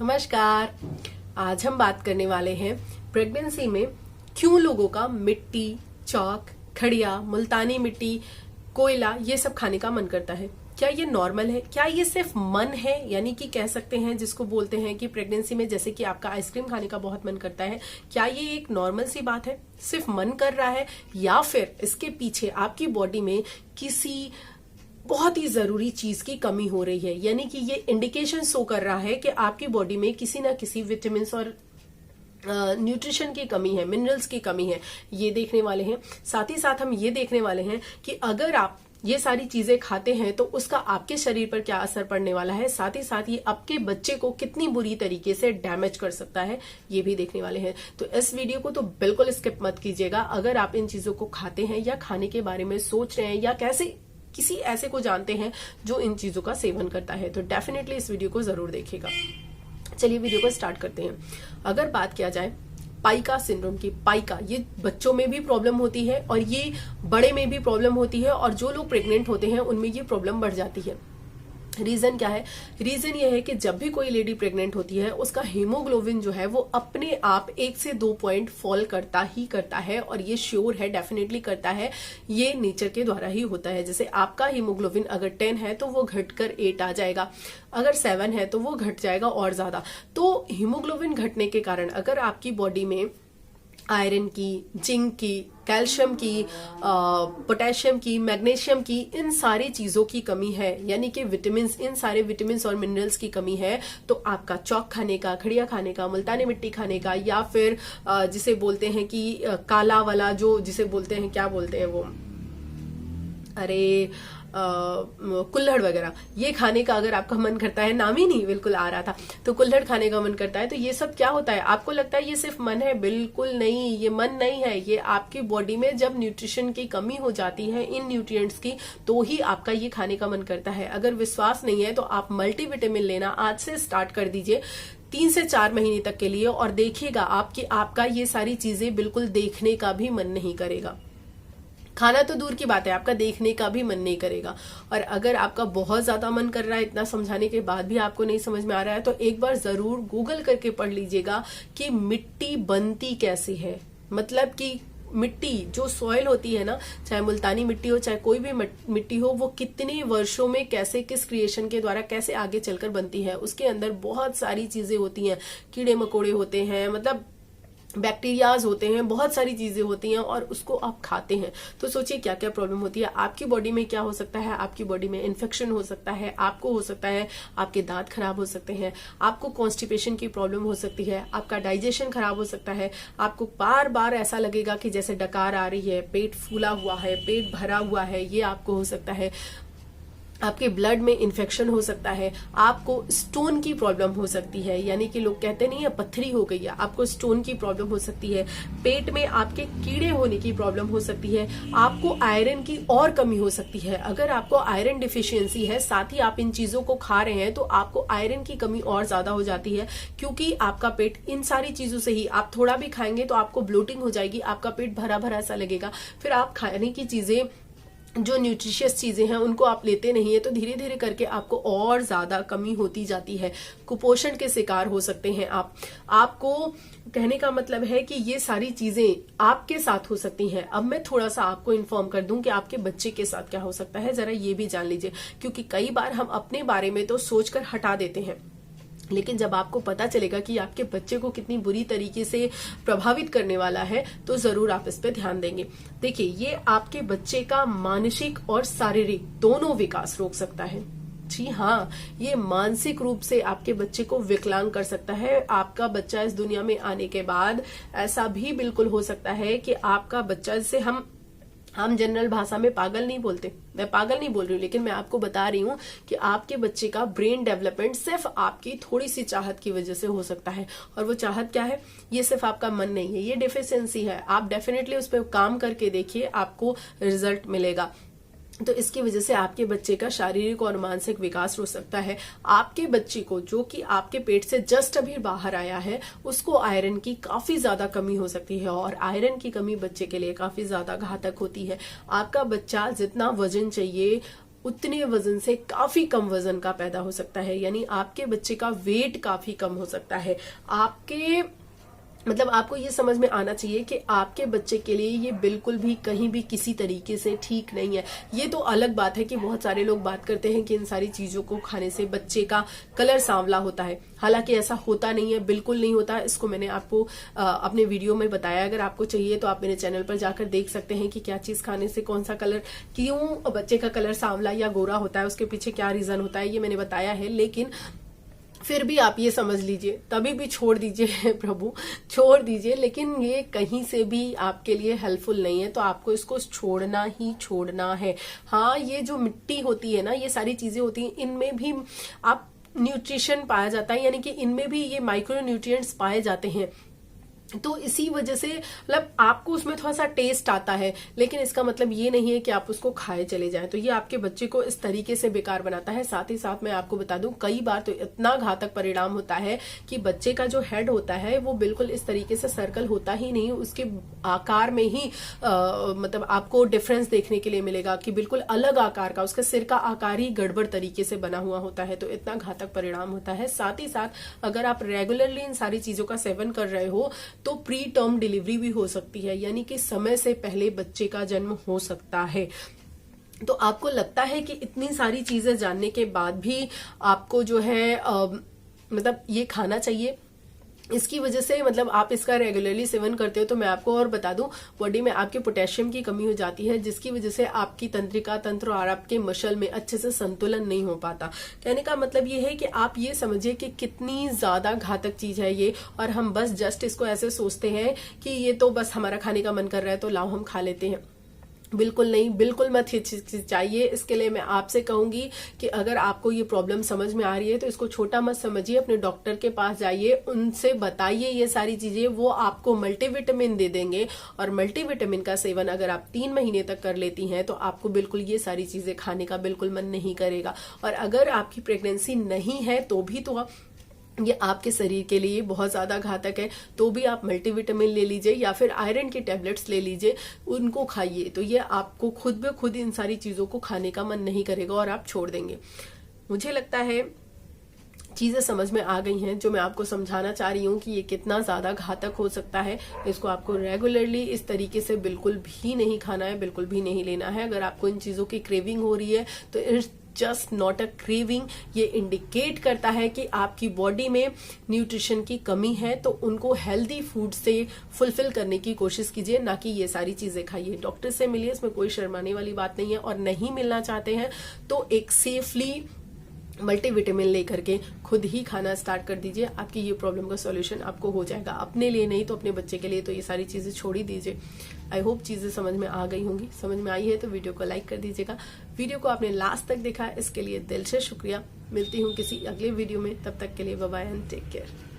नमस्कार। आज हम बात करने वाले हैं प्रेगनेंसी में क्यों लोगों का मिट्टी, चौक, खड़िया, मुल्तानी मिट्टी, कोयला ये सब खाने का मन करता है। क्या ये नॉर्मल है? क्या ये सिर्फ मन है? यानी कि कह सकते हैं जिसको बोलते हैं कि प्रेगनेंसी में जैसे कि आपका आइसक्रीम खाने का बहुत मन करता है, क्या ये एक नॉर्मल सी बात है, सिर्फ मन कर रहा है, या फिर इसके पीछे आपकी बॉडी में किसी बहुत ही जरूरी चीज की कमी हो रही है? यानी कि ये इंडिकेशन शो कर रहा है कि आपकी बॉडी में किसी ना किसी विटामिन और न्यूट्रिशन की कमी है, मिनरल्स की कमी है। ये देखने वाले हैं। साथ ही साथ हम ये देखने वाले हैं कि अगर आप ये सारी चीजें खाते हैं तो उसका आपके शरीर पर क्या असर पड़ने वाला है। साथ ही साथ ये आपके बच्चे को कितनी बुरी तरीके से डैमेज कर सकता है, ये भी देखने वाले हैं। तो इस वीडियो को तो बिल्कुल स्किप मत कीजिएगा। अगर आप इन चीजों को खाते हैं या खाने के बारे में सोच रहे हैं या कैसे किसी ऐसे को जानते हैं जो इन चीजों का सेवन करता है, तो डेफिनेटली इस वीडियो को जरूर देखिएगा। चलिए वीडियो को स्टार्ट करते हैं। अगर बात किया जाए पाइका सिंड्रोम की, पाइका ये बच्चों में भी प्रॉब्लम होती है और ये बड़े में भी प्रॉब्लम होती है, और जो लोग प्रेग्नेंट होते हैं उनमें ये प्रॉब्लम बढ़ जाती है। रीजन क्या है? रीजन ये है कि जब भी कोई लेडी प्रेग्नेंट होती है उसका हीमोग्लोबिन जो है वो अपने आप 1 से 2 पॉइंट फॉल करता ही करता है, और ये श्योर है, डेफिनेटली करता है। ये नेचर के द्वारा ही होता है। जैसे आपका हीमोग्लोबिन अगर 10 है तो वो घटकर 8 आ जाएगा, अगर 7 है तो वो घट जाएगा और ज्यादा। तो हीमोग्लोबिन घटने के कारण अगर आपकी बॉडी में आयरन की, जिंक की, कैल्शियम की, पोटेशियम की, मैग्नीशियम की, इन सारी चीजों की कमी है, यानी कि विटामिन, इन सारे विटामिन और मिनरल्स की कमी है, तो आपका चौक खाने का, खड़िया खाने का, मुल्तानी मिट्टी खाने का, या फिर जिसे बोलते हैं कि काला वाला, जो जिसे बोलते हैं, क्या बोलते हैं वो, अरे कुल्हड़ वगैरह, ये खाने का अगर आपका मन करता है, नाम ही नहीं बिल्कुल आ रहा था, तो कुल्हड़ खाने का मन करता है, तो ये सब क्या होता है? आपको लगता है ये सिर्फ मन है? बिल्कुल नहीं, ये मन नहीं है। ये आपकी बॉडी में जब न्यूट्रिशन की कमी हो जाती है, इन न्यूट्रिएंट्स की, तो ही आपका ये खाने का मन करता है। अगर विश्वास नहीं है तो आप मल्टीविटामिन लेना आज से स्टार्ट कर दीजिए 3 से 4 महीने तक के लिए, और देखिएगा आपका ये सारी चीजें बिल्कुल देखने का भी मन नहीं करेगा। खाना तो दूर की बात है, आपका देखने का भी मन नहीं करेगा। और अगर आपका बहुत ज्यादा मन कर रहा है, इतना समझाने के बाद भी आपको नहीं समझ में आ रहा है, तो एक बार जरूर गूगल करके पढ़ लीजिएगा कि मिट्टी बनती कैसे है। मतलब कि मिट्टी जो सॉइल होती है ना, चाहे मुल्तानी मिट्टी हो चाहे कोई भी मिट्टी हो, वो कितने वर्षों में कैसे, किस क्रिएशन के द्वारा कैसे आगे चलकर बनती है। उसके अंदर बहुत सारी चीजें होती हैं, कीड़े मकोड़े होते हैं, मतलब बैक्टीरियाज होते हैं, बहुत सारी चीजें होती हैं, और उसको आप खाते हैं तो सोचिए क्या क्या प्रॉब्लम होती है। आपकी बॉडी में क्या हो सकता है? आपकी बॉडी में इन्फेक्शन हो सकता है, आपको हो सकता है आपके दांत खराब हो सकते हैं, आपको कॉन्स्टिपेशन की प्रॉब्लम हो सकती है, आपका डाइजेशन खराब हो सकता है, आपको बार बार ऐसा लगेगा कि जैसे डकार आ रही है, पेट फूला हुआ है, पेट भरा हुआ है, ये आपको हो सकता है। आपके ब्लड में इन्फेक्शन हो सकता है, आपको स्टोन की प्रॉब्लम हो सकती है, यानी कि लोग कहते नहीं है पत्थरी हो गई है, आपको स्टोन की प्रॉब्लम हो सकती है, पेट में आपके कीड़े होने की प्रॉब्लम हो सकती है, आपको आयरन की और कमी हो सकती है। अगर आपको आयरन डिफिशियंसी है, साथ ही आप इन चीजों को खा रहे हैं, तो आपको आयरन की कमी और ज्यादा हो जाती है, क्योंकि आपका पेट इन सारी चीजों से ही, आप थोड़ा भी खाएंगे तो आपको ब्लोटिंग हो जाएगी, आपका पेट भरा भरा सा लगेगा। फिर आप खाने की चीजें, जो न्यूट्रिशियस चीजें हैं, उनको आप लेते नहीं है, तो धीरे धीरे करके आपको और ज्यादा कमी होती जाती है। कुपोषण के शिकार हो सकते हैं आप। आपको कहने का मतलब है कि ये सारी चीजें आपके साथ हो सकती हैं। अब मैं थोड़ा सा आपको इन्फॉर्म कर दूं कि आपके बच्चे के साथ क्या हो सकता है, जरा ये भी जान लीजिए, क्योंकि कई बार हम अपने बारे में तो सोचकर हटा देते हैं, लेकिन जब आपको पता चलेगा कि आपके बच्चे को कितनी बुरी तरीके से प्रभावित करने वाला है, तो जरूर आप इस पे ध्यान देंगे। देखिए, ये आपके बच्चे का मानसिक और शारीरिक दोनों विकास रोक सकता है। जी हाँ, ये मानसिक रूप से आपके बच्चे को विकलांग कर सकता है। आपका बच्चा इस दुनिया में आने के बाद ऐसा भी बिल्कुल हो सकता है कि आपका बच्चा, जिसे हम जनरल भाषा में पागल नहीं बोलते, मैं पागल नहीं बोल रही हूँ, लेकिन मैं आपको बता रही हूँ कि आपके बच्चे का ब्रेन डेवलपमेंट सिर्फ आपकी थोड़ी सी चाहत की वजह से हो सकता है। और वो चाहत क्या है? ये सिर्फ आपका मन नहीं है, ये डिफिशियंसी है। आप डेफिनेटली उस पर काम करके देखिए, आपको रिजल्ट मिलेगा। तो इसकी वजह से आपके बच्चे का शारीरिक और मानसिक विकास हो सकता है। आपके बच्चे को, जो कि आपके पेट से जस्ट अभी बाहर आया है, उसको आयरन की काफी ज्यादा कमी हो सकती है, और आयरन की कमी बच्चे के लिए काफी ज्यादा घातक होती है। आपका बच्चा जितना वजन चाहिए उतने वजन से काफी कम वजन का पैदा हो सकता है। यानी आपके बच्चे का वेट काफी कम हो सकता है। आपको ये समझ में आना चाहिए कि आपके बच्चे के लिए ये बिल्कुल भी कहीं भी किसी तरीके से ठीक नहीं है। ये तो अलग बात है कि बहुत सारे लोग बात करते हैं कि इन सारी चीजों को खाने से बच्चे का कलर सांवला होता है। हालांकि ऐसा होता नहीं है, बिल्कुल नहीं होता। इसको मैंने आपको अपने वीडियो में बताया। अगर आपको चाहिए तो आप मेरे चैनल पर जाकर देख सकते हैं कि क्या चीज खाने से कौन सा कलर, क्यों बच्चे का कलर सांवला या गोरा होता है, उसके पीछे क्या रीजन होता है, ये मैंने बताया है। लेकिन फिर भी आप ये समझ लीजिए, तभी भी छोड़ दीजिए प्रभु, छोड़ दीजिए। लेकिन ये कहीं से भी आपके लिए हेल्पफुल नहीं है, तो आपको इसको छोड़ना ही छोड़ना है। हाँ, ये जो मिट्टी होती है ना, ये सारी चीजें होती हैं, इनमें भी आप न्यूट्रिशन पाया जाता है, यानी कि इनमें भी ये माइक्रो न्यूट्रिएंट्स पाए जाते हैं। तो इसी वजह से आपको उसमें थोड़ा सा टेस्ट आता है, लेकिन इसका मतलब ये नहीं है कि आप उसको खाए चले जाएं। तो ये आपके बच्चे को इस तरीके से बेकार बनाता है। साथ ही साथ मैं आपको बता दूं, कई बार तो इतना घातक परिणाम होता है कि बच्चे का जो हेड होता है वो बिल्कुल इस तरीके से सर्कल होता ही नहीं, उसके आकार में ही आपको डिफरेंस देखने के लिए मिलेगा कि बिल्कुल अलग आकार का, उसका सिर का आकार ही गड़बड़ तरीके से बना हुआ होता है। तो इतना घातक परिणाम होता है। साथ ही साथ अगर आप रेगुलरली इन सारी चीजों का सेवन कर रहे हो तो प्री टर्म डिलीवरी भी हो सकती है, यानी कि समय से पहले बच्चे का जन्म हो सकता है। तो आपको लगता है कि इतनी सारी चीजें जानने के बाद भी आपको जो है ये खाना चाहिए, इसकी वजह से आप इसका रेगुलरली सेवन करते हो, तो मैं आपको और बता दूं, बॉडी में आपके पोटेशियम की कमी हो जाती है, जिसकी वजह से आपकी तंत्रिका तंत्र और आपके मसल में अच्छे से संतुलन नहीं हो पाता। कहने का मतलब ये है कि आप ये समझिए कि कितनी ज्यादा घातक चीज है ये, और हम बस जस्ट इसको ऐसे सोचते हैं कि ये तो बस हमारा खाने का मन कर रहा है तो लाओ हम खा लेते हैं। बिल्कुल नहीं, बिल्कुल मत चाहिए। इसके लिए मैं आपसे कहूंगी कि अगर आपको ये प्रॉब्लम समझ में आ रही है तो इसको छोटा मत समझिए, अपने डॉक्टर के पास जाइए, उनसे बताइए ये सारी चीजें, वो आपको मल्टीविटामिन दे देंगे। और मल्टीविटामिन का सेवन अगर आप 3 महीने तक कर लेती हैं तो आपको बिल्कुल ये सारी चीजें खाने का बिल्कुल मन नहीं करेगा। और अगर आपकी प्रेगनेंसी नहीं है तो भी तो ये आपके शरीर के लिए बहुत ज्यादा घातक है, तो भी आप मल्टीविटामिन ले लीजिए या फिर आयरन की टेबलेट्स ले लीजिए, उनको खाइए। तो ये आपको खुद ब खुद इन सारी चीजों को खाने का मन नहीं करेगा और आप छोड़ देंगे। मुझे लगता है चीजें समझ में आ गई हैं, जो मैं आपको समझाना चाह रही हूँ कि ये कितना ज्यादा घातक हो सकता है। इसको आपको रेगुलरली इस तरीके से बिल्कुल भी नहीं खाना है, बिल्कुल भी नहीं लेना है। अगर आपको इन चीजों की क्रेविंग हो रही है तो it's just not a craving. ये इंडिकेट करता है कि आपकी बॉडी में न्यूट्रिशन की कमी है, तो उनको हेल्दी फूड से फुलफिल करने की कोशिश कीजिए, ना कि ये सारी चीजें खाइए। डॉक्टर से मिलिए, इसमें कोई शर्माने वाली बात नहीं है। और नहीं मिलना चाहते हैं तो एक सेफली मल्टीविटामिन लेकर के खुद ही खाना स्टार्ट कर दीजिए। आपकी ये प्रॉब्लम का सॉल्यूशन आपको हो जाएगा। अपने लिए नहीं तो अपने बच्चे के लिए तो ये सारी चीजें छोड़ ही दीजिए। आई होप चीजें समझ में आ गई होंगी। समझ में आई है तो वीडियो को लाइक कर दीजिएगा। वीडियो को आपने लास्ट तक देखा, इसके लिए दिल से शुक्रिया। मिलती हूँ किसी अगले वीडियो में, तब तक के लिए bye bye and take care.